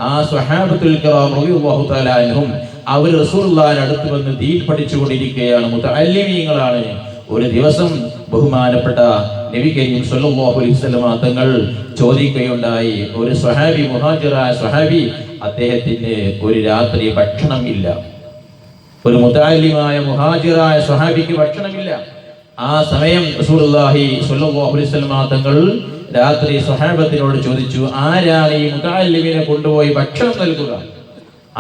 A: ആ സ്വഹാബത്തുൽ കിറാം റളിയല്ലാഹു തആല അൻഹും അവർ റസൂലുള്ളാഹിന്റെ അടുത്ത് വന്ന് ദീൻ പഠിച്ചുകൊണ്ടിരിക്കുകയാണ്, മുതഅല്ലിമീങ്ങളാണ്. ഒരു ദിവസം ബഹുമാനപ്പെട്ട നബി കരീം സ്വല്ലല്ലാഹു അലൈഹി വസല്ലം തങ്ങൾ ചോദിക്കുകയുണ്ടായി, ഒരു സ്വഹാബി, മുഹാജിറായ സ്വഹാബി, അദ്ദേഹത്തിന് ഒരു രാത്രി ഭക്ഷണം ഇല്ല. ഒരു മുതഅല്ലിമായ മുഹാജിറായ സ്വഹാബിക്ക് ഭക്ഷണമില്ല. ആ സമയം റസൂലുള്ളാഹി സ്വല്ലല്ലാഹു അലൈഹി വസല്ലം തങ്ങൾ രാത്രി സ്വഹാബത്തിനോട് ചോദിച്ചു, ആരാണ് ഈ മുതഅല്ലിമിനെ കൊണ്ടുപോയി ഭക്ഷണം നൽകുക?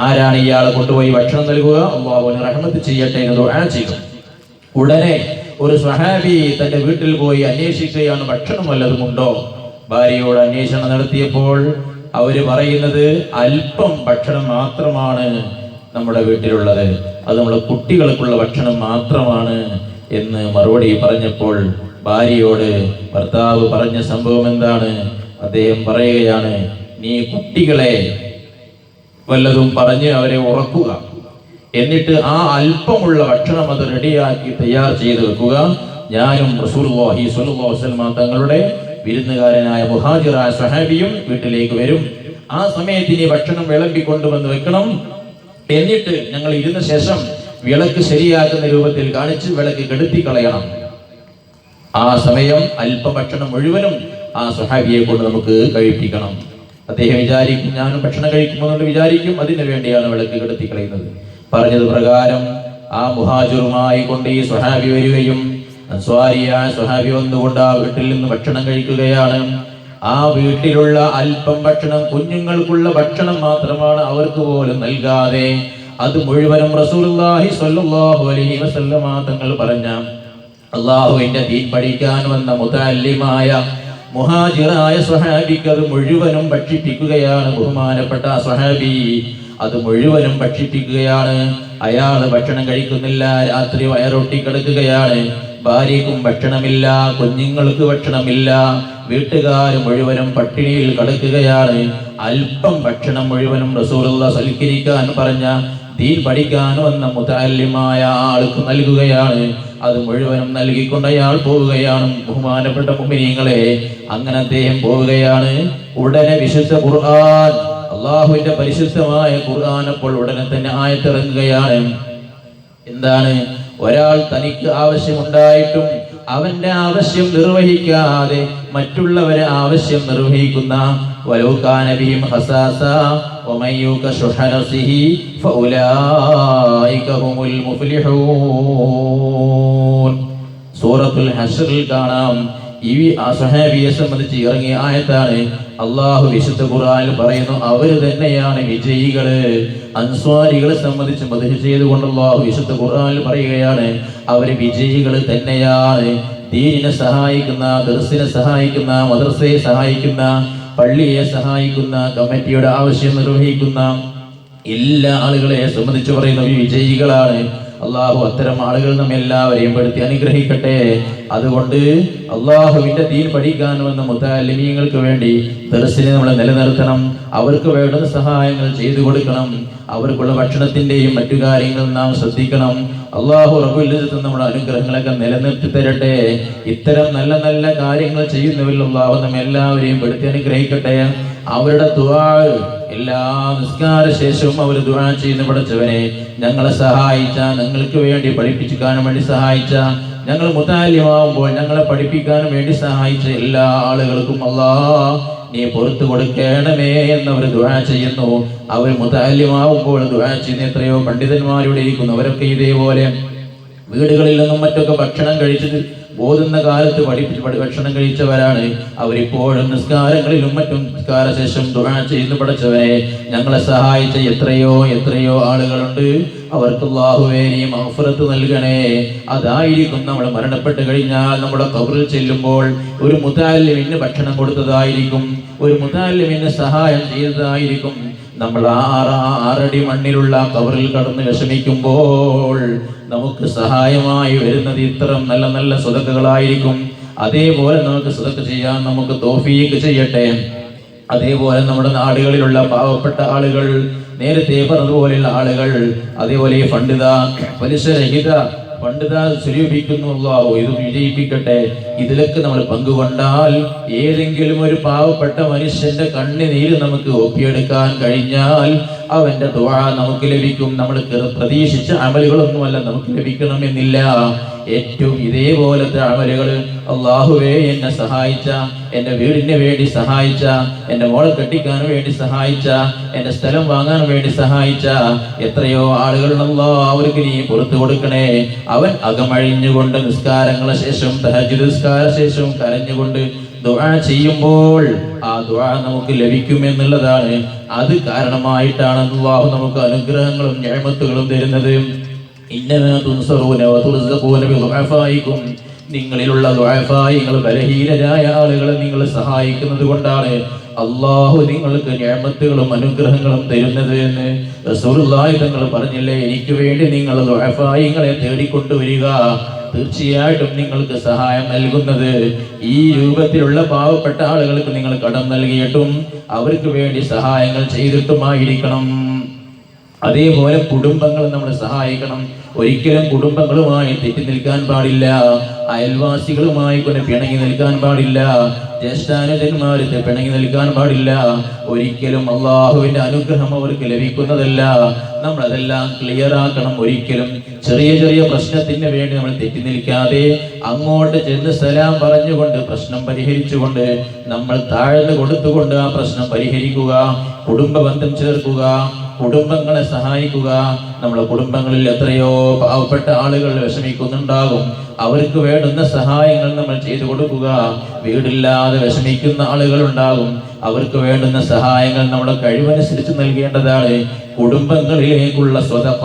A: ആരാണ് ഇയാളെ കൊണ്ടുപോയി ഭക്ഷണം നൽകുക? അല്ലാഹുവിന് റഹ്മത്ത് ചെയ്യട്ടെ എന്ന് ദുആ ചെയ്തു. ഉടനെ ഒരു സ്വഹാബി തന്റെ വീട്ടിൽ പോയി അന്വേഷിക്കുകയാണ്, ഭക്ഷണം വല്ലതും ഉണ്ടോ? ഭാര്യയോട് അന്വേഷണം നടത്തിയപ്പോൾ അവര് പറയുന്നത്, അല്പം ഭക്ഷണം മാത്രമാണ് നമ്മുടെ വീട്ടിലുള്ളത്, അത് നമ്മുടെ കുട്ടികൾക്കുള്ള ഭക്ഷണം മാത്രമാണ് എന്ന് മറുപടി പറഞ്ഞപ്പോൾ ഭാര്യയോട് ഭർത്താവ് പറഞ്ഞ സംഭവം എന്താണ്? അദ്ദേഹം പറയുകയാണ്, നീ കുട്ടികളെ വല്ലതും പറഞ്ഞ് അവരെ ഉറക്കുക, എന്നിട്ട് ആ അല്പമുള്ള ഭക്ഷണം അത് റെഡിയാക്കി തയ്യാർ ചെയ്ത് വെക്കുക. ഞാനും റസൂലുള്ളാഹി സ്വല്ലല്ലാഹു അലൈഹി വസല്ലം തങ്ങളുടെ വിരുന്നുകാരനായ മുഹാജിറായ സ്വഹാബിയും വീട്ടിലേക്ക് വരും. ആ സമയത്ത് ഇനി ഭക്ഷണം വിളമ്പി കൊണ്ടുവന്ന് വെക്കണം. എന്നിട്ട് ഞങ്ങൾ ഇരുന്ന ശേഷം വിളക്ക് ശരിയാക്കുന്ന രൂപത്തിൽ കാണിച്ച് വിളക്ക് കെടുത്തി കളയണം. ആ സമയം അല്പഭക്ഷണം മുഴുവനും ആ സ്വഹാബിയെ കൊണ്ട് നമുക്ക് കഴിപ്പിക്കണം. അദ്ദേഹം വിചാരിക്കും, ഞാനും ഭക്ഷണം കഴിക്കുമെന്നുകൊണ്ട് വിചാരിക്കും, അതിനു വേണ്ടിയാണ് വിളക്ക് കെടുത്തി കളയുന്നത്. പറഞ്ഞത് പ്രകാരം ആ മുഹാജിറുമായി കൊണ്ട് ഈ സ്വഹാബി വരികയും അൻസ്വാരിയായ സ്വഹാബി വന്നുകൊണ്ട് ആ വീട്ടിൽ നിന്ന് ഭക്ഷണം കഴിക്കുകയാണ്. ആ വീട്ടിലുള്ള അല്പം ഭക്ഷണം, കുഞ്ഞുങ്ങൾക്കുള്ള ഭക്ഷണം മാത്രമാണ് അവർക്ക് പോലും നൽകാതെ അത് മുഴുവനും റസൂലുള്ളാഹി സ്വല്ലല്ലാഹു അലൈഹി വസല്ലമ തങ്ങൾ പറഞ്ഞ അല്ലാഹുവിന്റെ ദീൻ പഠിക്കാൻ വന്ന മുതഅല്ലിമായ മുഹാജിറായ സ്വഹാബിക്ക് അത് മുഴുവനും ഭക്ഷിപ്പിക്കുകയാണ്. ബഹുമാനപ്പെട്ട സ്വഹാബി അത് മുഴുവനും ഭക്ഷിപ്പിക്കുകയാണ്. അയാൾ ഭക്ഷണം കഴിക്കുന്നില്ല, രാത്രി വയറൊട്ടി കിടക്കുകയാണ്. ഭാര്യയ്ക്കും ഭക്ഷണമില്ല, കുഞ്ഞുങ്ങൾക്ക് ഭക്ഷണമില്ല, വീട്ടുകാർ മുഴുവനും പട്ടിണിയിൽ കിടക്കുകയാണ്. അല്പം ഭക്ഷണം മുഴുവനും റസൂലുള്ളാഹി സൽക്കരിക്കാൻ പറഞ്ഞ ദീൻ പഠിക്കാൻ വന്ന മുതഅല്ലിമായ ആൾക്ക് നൽകുകയാണ്. അത് മുഴുവനും നൽകിക്കൊണ്ട് അയാൾ പോവുകയാണ്. ബഹുമാനപ്പെട്ട മുഅ്മിനീങ്ങളെ, അങ്ങനെ അദ്ദേഹം പോവുകയാണ്. ഉടനെ വിശുദ്ധ ഖുർആൻ, അല്ലാഹുവിന്റെ പരിശുദ്ധമായ ഖുർആൻ അപ്പോൾ ഉടനെ തന്നെ ആയത്തിറങ്ങുകയാണ്. എന്താണ്? ഒരാൾ തനിക്ക് ആവശ്യമുണ്ടായിട്ടും അവന്റെ ആവശ്യം നിർവഹിക്കാതെ മറ്റുള്ളവരെ ആവശ്യം നിർവഹിക്കുന്ന വലൗ കാന ബിഹിം ഖസാസ വമൻ യൂക ശുഹ നഫ്സിഹി ഫഉലൈക ഹുമുൽ മുഫ്ലിഹൂൻ. സൂറത്തുൽ ഹശ്റിൽ കാണാം. ഈ സ്വഹാബിയെ സംബന്ധിച്ച് ഇറങ്ങിയ ആയത്താണ്. അള്ളാഹു വിശുദ്ധ ഖുർആനിൽ പറയുന്നു, അവര് തന്നെയാണ് വിജയികള്. അൻസ്വാരികളെ സംബന്ധിച്ച് മദ്ഹ് ചെയ്തുകൊണ്ട് അള്ളാഹു വിശുദ്ധ ഖുർആനിൽ പറയുകയാണ്, അവര് വിജയികൾ തന്നെയാണ്. ദീനിനെ സഹായിക്കുന്ന, ദർസിനെ സഹായിക്കുന്ന, മദ്രസയെ സഹായിക്കുന്ന, പള്ളിയെ സഹായിക്കുന്ന, കമ്മിറ്റിയുടെ ആവശ്യം നിർവഹിക്കുന്ന എല്ലാ ആളുകളെ സംബന്ധിച്ച് പറയുന്ന വിജയികളാണ്. അള്ളാഹു അത്തരം ആളുകൾ നമ്മെ എല്ലാവരെയും പെടുത്തി അനുഗ്രഹിക്കട്ടെ. അതുകൊണ്ട് അള്ളാഹുവിന്റെ ദീൻ പഠിക്കാൻ വന്ന മുതഅല്ലിമീങ്ങൾക്ക് വേണ്ടി ദർസിനെ നമ്മൾ നിലനിർത്തണം. അവർക്ക് വേണ്ടുന്ന സഹായങ്ങൾ ചെയ്തു കൊടുക്കണം. അവർക്കുള്ള ഭക്ഷണത്തിന്റെയും മറ്റു കാര്യങ്ങളും നാം ശ്രദ്ധിക്കണം. അള്ളാഹു റബ്ബുൽ ഇസ്സത്ത് നമ്മുടെ അനുഗ്രഹങ്ങളൊക്കെ നിലനിർത്തി തരട്ടെ. ഇത്തരം നല്ല നല്ല കാര്യങ്ങൾ ചെയ്യുന്നവരിൽ അള്ളാഹു നമ്മെ എല്ലാവരെയും പെടുത്തി അനുഗ്രഹിക്കട്ടെ. അവരുടെ ദുആ, എല്ലാ നിസ്കാര ശേഷവും അവർ ദുആ ചെയ്യുന്ന പടച്ചവനെ, ഞങ്ങളെ സഹായിച്ച, ഞങ്ങൾക്ക് വേണ്ടി പഠിപ്പിക്കാൻ വേണ്ടി സഹായിച്ച, ഞങ്ങൾ മുതഅല്ലിമാവുമ്പോൾ ഞങ്ങളെ പഠിപ്പിക്കാൻ വേണ്ടി സഹായിച്ച എല്ലാ ആളുകൾക്കും അല്ലാഹ് നീ പുറത്തു കൊടുക്കണമേ എന്നവർ ദുആ ചെയ്യുന്നു. അവർ മുതഅല്ലിമാവുമ്പോൾ ദുആ ചെയ്യുന്ന എത്രയോ പണ്ഡിതന്മാരിവിടെ ഇരിക്കുന്നു. അവരൊക്കെ ഇതേപോലെ വീടുകളിൽ നിന്നും മറ്റൊക്കെ ഭക്ഷണം കഴിച്ചിട്ട് ഓതുന്ന കാലത്ത് ഭക്ഷണം കഴിച്ചവരാണ്. അവരിപ്പോഴും നിസ്കാരങ്ങളിലും മറ്റും നിസ്കാര ശേഷം ദുആ ചെയ്യുന്ന പടച്ചവനെ, ഞങ്ങളെ സഹായിച്ച എത്രയോ എത്രയോ ആളുകളുണ്ട്. അവർക്ക് അല്ലാഹുവേ നീ മഗ്ഫിറത്ത് നൽകണേ. അതായിരിക്കും നമ്മൾ മരണപ്പെട്ട് കഴിഞ്ഞാൽ നമ്മുടെ ഖബറിൽ ചെല്ലുമ്പോൾ ഒരു മുതഅല്ലിമിന് ഭക്ഷണം കൊടുത്തതായിരിക്കും, ഒരു മുതഅല്ലിമിന് സഹായം ചെയ്തതായിരിക്കും. നമ്മൾ ആറടി മണ്ണിലുള്ള ഖബറിൽ കടന്ന് വിഷമിക്കുമ്പോൾ നമുക്ക് സഹായമായി വരുന്നത് ഇത്തരം നല്ല നല്ല സ്വതക്കകളായിരിക്കും. അതേപോലെ നമുക്ക് സ്വതക്ക ചെയ്യാൻ നമുക്ക് തൗഫീഖ് ചെയ്യട്ടെ. അതേപോലെ നമ്മുടെ നാടുകളിലുള്ള പാവപ്പെട്ട ആളുകൾ, നേരത്തെ പറഞ്ഞതുപോലെയുള്ള ആളുകൾ, അതേപോലെ പലിശരഹിത ഫണ്ട് സ്വരൂപിക്കുന്നു. അല്ലാഹു ഇത് വിജയിപ്പിക്കട്ടെ. ഇതിലൊക്കെ നമ്മൾ പങ്കുകൊണ്ടാൽ ഏതെങ്കിലും ഒരു പാവപ്പെട്ട മനുഷ്യന്റെ കണ്ണുനീര് നമുക്ക് ഒപ്പിയെടുക്കാൻ കഴിഞ്ഞാൽ അവന്റെ ദുആ നമുക്ക് ലഭിക്കും. നമ്മൾ പ്രതീക്ഷിച്ച അമലുകളൊന്നുമല്ല നമുക്ക് ലഭിക്കണമെന്നില്ല. ഏറ്റവും ഇതേപോലത്തെ അമലുകൾ, അല്ലാഹുവേ എന്നെ സഹായിച്ച, എന്റെ വീടിന് വേണ്ടി സഹായിച്ച, എന്റെ മോളെ കെട്ടിക്കാൻ വേണ്ടി സഹായിച്ച, എന്റെ സ്ഥലം വാങ്ങാൻ വേണ്ടി സഹായിച്ച എത്രയോ ആളുകൾ അല്ലാഹ് അവർക്ക് നീ പുറത്തു കൊടുക്കണേ. അവൻ അകമഴിഞ്ഞുകൊണ്ട് നിസ്കാരങ്ങളെ ശേഷം, തഹജ്ജുദ് നിസ്കാര ശേഷവും കരഞ്ഞുകൊണ്ട് ദുആ ചെയ്യുമ്പോൾ ആ ദുആ നമുക്ക് ലഭിക്കുമെന്നുള്ളതാണ്. അത് കാരണമായിട്ടാണ് അല്ലാഹു നമുക്ക് അനുഗ്രഹങ്ങളും നിഅമത്തുകളും തരുന്നത്. ഇന്നമാ തുൻസറൂന വതുർസഖൂന ബിദുഅഫായിക്കും, നിങ്ങളിലുള്ള ദുആഫായികൾ, ബലഹീനരായ ആളുകളെ നിങ്ങൾ സഹായിക്കുന്നത് കൊണ്ടാണ് അല്ലാഹു നിങ്ങൾക്ക് നിഅമത്തുകളും അനുഗ്രഹങ്ങളും തരുന്നത് എന്ന് റസൂലുള്ളാഹി തങ്ങൾ പറഞ്ഞില്ലേ, എനിക്ക് വേണ്ടി നിങ്ങൾ ദുആഫായികളെ തേടിക്കൊണ്ടുവരിക, തീർച്ചയായിട്ടും നിങ്ങൾക്ക് സഹായം നൽകുന്നത്. ഈ രൂപത്തിലുള്ള പാവപ്പെട്ട ആളുകൾക്ക് നിങ്ങൾ കടം നൽകിയിട്ടും അവർക്ക് വേണ്ടി സഹായങ്ങൾ ചെയ്തിട്ടുമായിരിക്കണം. അതേപോലെ കുടുംബങ്ങൾ നമ്മൾ സഹായിക്കണം. ഒരിക്കലും കുടുംബങ്ങളുമായി തെറ്റി നിൽക്കാൻ പാടില്ല. അയൽവാസികളുമായി കൊണ്ട് പിണങ്ങി നിൽക്കാൻ പാടില്ല. ജ്യേഷ്ഠാനുജന്മാരത്തെ പിണങ്ങി നിൽക്കാൻ പാടില്ല. ഒരിക്കലും അള്ളാഹുവിന്റെ അനുഗ്രഹം അവർക്ക് ലഭിക്കുന്നതല്ല. നമ്മൾ അതെല്ലാം ക്ലിയർ ആക്കണം. ഒരിക്കലും ചെറിയ ചെറിയ പ്രശ്നത്തിന് വേണ്ടി നമ്മൾ തെറ്റി നിൽക്കാതെ അങ്ങോട്ട് ചെന്ന് സലാം പറഞ്ഞുകൊണ്ട് പ്രശ്നം പരിഹരിച്ചുകൊണ്ട് നമ്മൾ താഴ്ന്നു കൊടുത്തുകൊണ്ട് ആ പ്രശ്നം പരിഹരിക്കുക, കുടുംബ ബന്ധം ചേർക്കുക, കുടുംബങ്ങളെ സഹായിക്കുക. നമ്മുടെ കുടുംബങ്ങളിൽ എത്രയോ പാവപ്പെട്ട ആളുകൾ വിഷമിക്കുന്നുണ്ടാകും. അവർക്ക് വേണ്ടുന്ന സഹായങ്ങൾ നമ്മൾ ചെയ്തു കൊടുക്കുക. വീടില്ലാതെ വിഷമിക്കുന്ന ആളുകളുണ്ടാകും, അവർക്ക് വേണ്ടുന്ന സഹായങ്ങൾ നമ്മുടെ കഴിവനുസരിച്ച് നൽകേണ്ടതാണ്. കുടുംബങ്ങളിലേക്കുള്ള സ്വതഖ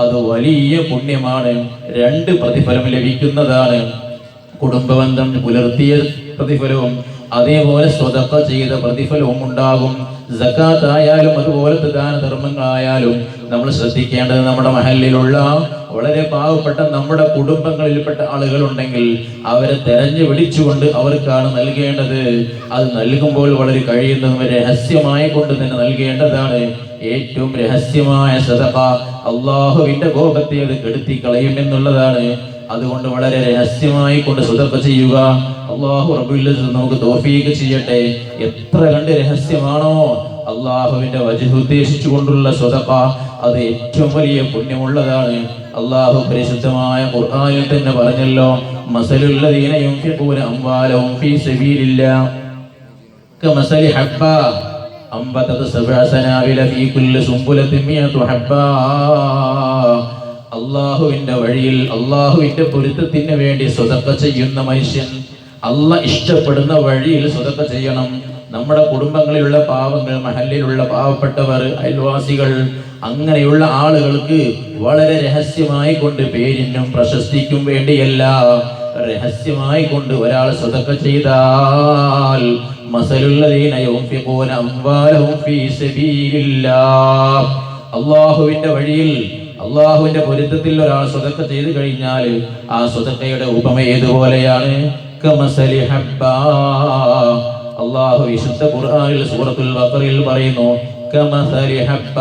A: അത് വലിയ പുണ്യമാണ്, 2 പ്രതിഫലം ലഭിക്കുന്നതാണ്. കുടുംബബന്ധം പുലർത്തിയ പ്രതിഫലവും അതേപോലെ സ്വതഖ ചെയ്ത പ്രതിഫലവും ഉണ്ടാകും. സകാത്ത് ആയാലും അതുപോലത്തെ ദാനധർമ്മങ്ങളായാലും നമ്മൾ ശ്രദ്ധിക്കേണ്ടത്, നമ്മുടെ മഹല്ലിലുള്ള വളരെ പാവപ്പെട്ട നമ്മുടെ കുടുംബങ്ങളിൽപ്പെട്ട ആളുകളുണ്ടെങ്കിൽ അവരെ തെരഞ്ഞു പിടിച്ചുകൊണ്ട് അവർക്കാണ് നൽകേണ്ടത്. അത് നൽകുമ്പോൾ വളരെ കഴിയുന്നതും രഹസ്യമായി കൊണ്ട് തന്നെ നൽകേണ്ടതാണ്. ഏറ്റവും രഹസ്യമായ സദഖ അള്ളാഹുവിന്റെ കോപത്തെ അത് കെടുത്തി കളയും എന്നുള്ളതാണ്. അതുകൊണ്ട് വളരെ രഹസ്യമായി കൊണ്ട് സദഖ ചെയ്യുക. അല്ലാഹു റബ്ബുൽ ഇസ്സത്ത് നമുക്ക് തൗഫീഖ് ചെയ്യട്ടെ. എത്ര കണ്ട് രഹസ്യമാണോ അള്ളാഹുവിന്റെ വജ്ഹ് ഉദ്ദേശിച്ചു കൊണ്ടുള്ള സദഖ, അത് ഏറ്റവും വലിയ പുണ്യമുള്ളതാണ്. അള്ളാഹു പരിശുദ്ധമായ ഖുർആനിൽ തന്നെ പറഞ്ഞല്ലോ, മസലുൽ ലദീന യുൻഫിഖൂന അംവാലഹും ഫീ സബീലില്ലാഹ് കമസലി ഹബ്ബ അംബതത് സബ്അ സനാബില ഫീ കുല്ലി സുംബുലത്തിൻ മിഅതു ഹബ്ബ. അള്ളാഹുവിന്റെ വഴിയിൽ അള്ളാഹുവിന്റെ പൊരുത്തത്തിന് വേണ്ടി സ്വതക്ക ചെയ്യുന്ന മനുഷ്യൻ, അള്ളാഹ് ഇഷ്ടപ്പെടുന്ന വഴിയിൽ സ്വതക്ക ചെയ്യണം. നമ്മുടെ കുടുംബങ്ങളിലുള്ള പാവങ്ങൾ, മഹല്ലിലുള്ള പാവപ്പെട്ടവർ, അയൽവാസികൾ, അങ്ങനെയുള്ള ആളുകൾക്ക് വളരെ രഹസ്യമായി കൊണ്ട്, പേരിനും പ്രശസ്തിക്കും വേണ്ടിയല്ല, രഹസ്യമായി കൊണ്ട് ഒരാൾ സ്വതക്ക ചെയ്താൽ മസലുൽ ലദീന യുൻഫിഖൂന അംവാലഹും ഫീ സബീലില്ലാഹ്, അള്ളാഹുവിന്റെ വഴിയിൽ അള്ളാഹുവിന്റെ പൊരുത്തത്തിൽ ഒരാൾ സ്വതക്ക ചെയ്തു കഴിഞ്ഞാൽ ആ സ്വതക്കയുടെ ഉപമ ഏതുപോലെയാണ്? കമസലി ഹബ്ബ. അള്ളാഹു വിശുദ്ധ ഖുർആനിൽ സൂറത്തുൽ ബഖറയിൽ പറയുന്നു, കമസലി ഹബ്ബ,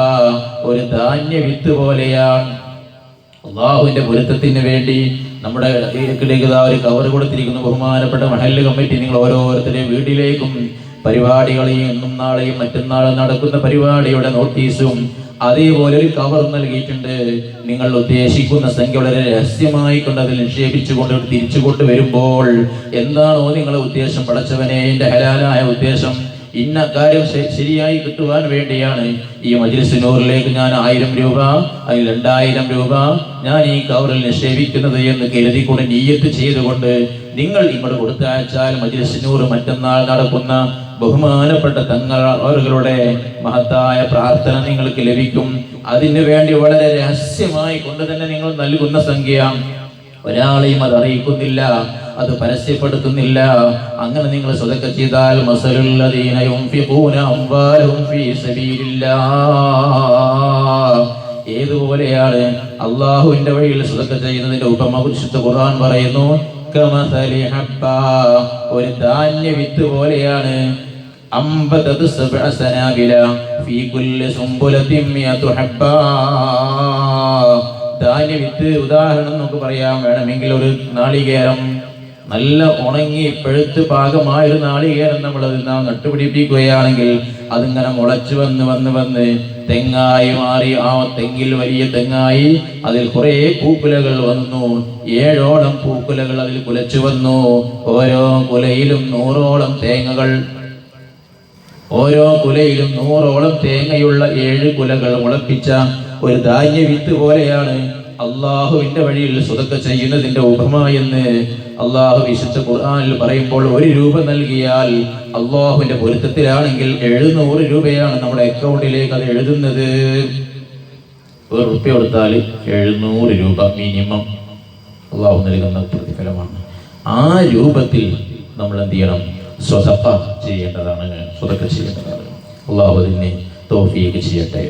A: ഒരു ധാന്യ വിത്ത് പോലെയാണ്. അള്ളാഹുവിന്റെ പൊരുത്തത്തിന് വേണ്ടി നമ്മുടെ ഒരു കവർ കൊടുത്തിരിക്കുന്നു. ബഹുമാനപ്പെട്ട മഹല്ല് കമ്മിറ്റി, നിങ്ങൾ ഓരോരുത്തരുടെയും വീട്ടിലേക്കും പരിപാടികളെയും ഇന്നും നാളെയും മറ്റന്നാളും നടക്കുന്ന പരിപാടിയുടെ നോട്ടീസും അതേപോലെ ഒരു കവർ നൽകിയിട്ടുണ്ട്. നിങ്ങൾ ഉദ്ദേശിക്കുന്ന സംഖ്യ വളരെ രഹസ്യമായി കൊണ്ട് അതിൽ നിക്ഷേപിച്ചുകൊണ്ട് തിരിച്ചു കൊണ്ടുവരുമ്പോൾ എന്താണോ നിങ്ങളുടെ ഉദ്ദേശം, പടച്ചവനെ എൻ്റെ ഹലാലായ ഉദ്ദേശം ഇന്ന കാര്യം ശരിയായി കിട്ടുവാൻ വേണ്ടിയാണ് ഈ മജ്‌ലിസ് നൂറിലേക്ക് ഞാൻ 1000 രൂപ, അതിൽ 2000 രൂപ ഞാൻ ഈ കവറിൽ നിക്ഷേപിക്കുന്നത് എന്ന് കരുതിക്കൊണ്ട് നിയ്യത്ത് ചെയ്തുകൊണ്ട് നിങ്ങൾ ഇങ്ങോട്ട് കൊടുത്തയച്ചാൽ മജ്‌ലിസ് നൂർ മറ്റന്നാൾ നടക്കുന്ന ബഹുമാനപ്പെട്ട തങ്ങളുടെ മഹത്തായ പ്രാർത്ഥന നിങ്ങൾക്ക് ലഭിക്കും. അതിനു വേണ്ടി വളരെ രഹസ്യമായി കൊണ്ട് തന്നെ നിങ്ങൾ നൽകുന്ന സംഖ്യ ഒരാളെയും അത് അറിയിക്കുന്നില്ല, അത് പരസ്യപ്പെടുത്തുന്നില്ല. അങ്ങനെ നിങ്ങൾ സ്വതക്ക ചെയ്താൽ മസലുൽ ലദീന യുൻഫിഖൂന അംവാലഹും ഫീ സബീലില്ലാഹ്, ഏതുപോലെയാണ് അള്ളാഹുവിന്റെ വഴിയിൽ സ്വതക്ക ചെയ്യുന്നതിന്റെ ഉപമ വിശുദ്ധ ഖുർആൻ പറയുന്നു. കമസലി ഹബ്ബ, ഒരു ധാന്യ വിത്ത് പോലെയാണ്. അംബതത് സബ്അ സനാബില ഫീ കുല്ലി സുംബുലത്തിൻ മിഅതു ഹബ്ബ. ധാന്യ വിത്ത് ഉദാഹരണം നമുക്ക് പറയാൻ വേണമെങ്കിൽ, ഒരു നാളികേരം നല്ല ഉണങ്ങി പഴുത്ത് പാകമായൊരു നാളികേരം നമ്മളത് നട്ടുപിടിപ്പിക്കുകയാണെങ്കിൽ അതിങ്ങനെ മുളച്ചു വന്ന് തെങ്ങായി മാറി, ആ തെങ്ങിൽ വലിയ തെങ്ങായി, അതിൽ കുറെ പൂക്കുലകൾ വന്നു. 7ഓളം പൂക്കുലകൾ അതിൽ കുലച്ചു വന്നു. ഓരോ കുലയിലും 100ഓളം തേങ്ങകൾ, ഓരോ കുലയിലും 100ഓളം തേങ്ങയുള്ള 7 കുലകൾ മുളപ്പിച്ച ഒരു ധാന്യ വിത്ത് പോലെയാണ് അള്ളാഹുവിന്റെ വഴിയിൽ സ്വതക്ക ചെയ്യുന്നതിന്റെ ഉപമ എന്ന് അള്ളാഹു വിശുദ്ധ ഖുർആനിൽ പറയുമ്പോൾ 1 രൂപ നൽകിയാൽ അള്ളാഹുവിന്റെ പൊരുത്തത്തിലാണെങ്കിൽ 700 രൂപയാണ് നമ്മുടെ അക്കൗണ്ടിലേക്ക് അത് എഴുതുന്നത്. 1 റുപ്യ കൊടുത്താൽ 700 രൂപ മിനിമം അള്ളാഹു നൽകുന്ന പ്രതിഫലമാണ്. ആ രൂപത്തിൽ നമ്മൾ എന്ത് ചെയ്യണം? സ്വതക്ക ചെയ്യേണ്ടതാണ്, സ്വതക്ക ചെയ്യേണ്ടതാണ്. അള്ളാഹു അതിനെ തൗഫീഖ് ചെയ്യട്ടെ.